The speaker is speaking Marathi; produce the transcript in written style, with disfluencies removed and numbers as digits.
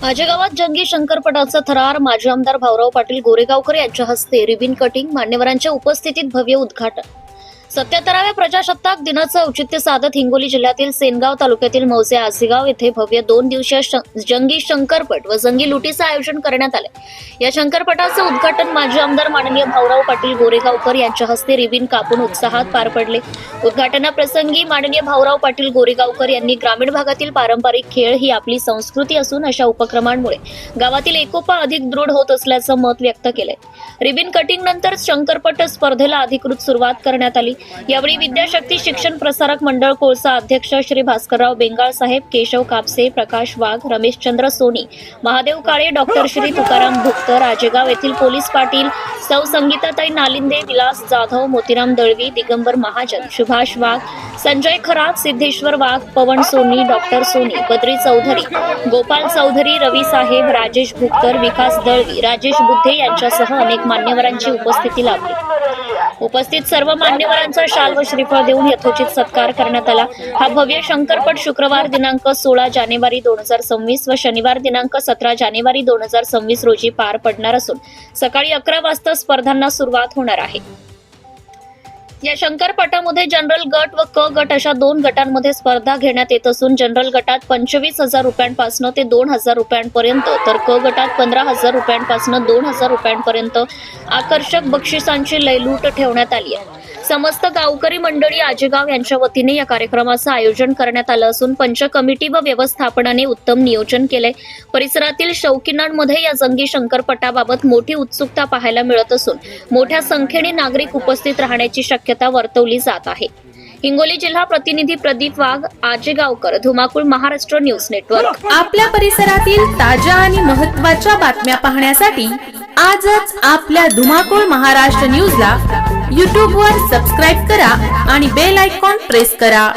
आजेगावात जंगी शंकरपटाचा थरार माजी आमदार भाऊराव पाटील गोरेगावकर यांच्या हस्ते रिबीन कटिंग, मान्यवरांच्या उपस्थितीत भव्य उद्घाटन. 77व्या प्रजासत्ताक दिनाचं औचित्य साधत हिंगोली जिल्ह्यातील सेनगाव तालुक्यातील मौजे आसेगाव येथे भव्य 2 दिवसीय जंगी शंकरपट व जंगी लुटीचं आयोजन करण्यात आले. या शंकरपटाचं उद्घाटन माजी आमदार माननीय भाऊराव पाटील गोरेगावकर यांच्या हस्ते रिबीन कापून उत्साहात पार पडले. उद्घाटनाप्रसंगी माननीय भाऊराव पाटील गोरेगावकर यांनी ग्रामीण भागातील पारंपरिक खेळ ही आपली संस्कृती असून अशा उपक्रमांमुळे गावातील एकोपा अधिक दृढ होत असल्याचं मत व्यक्त केलंय. रिबीन कटिंग नंतर शंकरपट स्पर्धेला अधिकृत सुरुवात करण्यात आली. यावेळी विद्याशक्ती शिक्षण प्रसारक मंडळ कोळसा अध्यक्ष श्री भास्करराव बेंगाळ साहेब, केशव कापसे, प्रकाश वाघ, रमेशचंद्र सोनी, महादेव काळे, डॉक्टर श्री तुकाराम भुक्तर, आजेगाव येथील पोलीस पाटील सौ संगीताताई नालिंदे, विलास जाधव, मोतीराम दळवी, दिगंबर महाजन, सुभाष वाघ, संजय खरात, सिद्धेश्वर वाघ, पवन सोनी, डॉक्टर सोनी, बद्री चौधरी, गोपाल चौधरी, रवी साहेब, राजेश भुक्तर, विकास दळवी, राजेश बुद्धे यांच्यासह अनेक मान्यवरांची उपस्थिती लाभली. उपस्थित सर्व मान्यवरांचा शाल व श्रीफळ देऊन यथोचित सत्कार करण्यात आला. हा भव्य शंकरपट शुक्रवार दिनांक 16 जानेवारी 2026 व शनिवार दिनांक 17 जानेवारी 2026 रोजी पार पडणार असून सकाळी 11 वाजता स्पर्धांना सुरुवात होणार आहे. या शंकरपटामध्ये जनरल गट व क गट अशा 2 गटांमध्ये स्पर्धा घेण्यात येत असून जनरल गटात 25,000 रुपयांपासून ते 2,000 रुपयांपर्यंत तर क गटात 15,000 रुपयांपासून 2,000 रुपयांपर्यंत आकर्षक बक्षिसांची लयलूट ठेवण्यात आली आहे. समस्त गावकरी मंडळी आजेगाव यांच्या वतीने या कार्यक्रमाचं आयोजन करण्यात आलं असून पंच कमिटी व व्यवस्थापनाने उत्तम नियोजन केलंय. परिसरातील शौकीनांमध्ये या जंगी शंकरपटाबाबत मोठी उत्सुकता पाहायला मिळत असून मोठ्या संख्येने नागरिक उपस्थित राहण्याची शक्यता वर्तवली जात आहे. हिंगोली जिल्हा प्रतिनिधी प्रदीप वाघ, आजेगावकर, धुमाकूळ, महाराष्ट्र न्यूज नेटवर्क. आपल्या परिसरातील ताज्या आणि महत्त्वाच्या बातम्या पाहण्यासाठी आजच आपल्या धुमाकूळ महाराष्ट्र न्यूजला YouTube वर सबस्क्राईब करा आणि बेल आयकॉन प्रेस करा.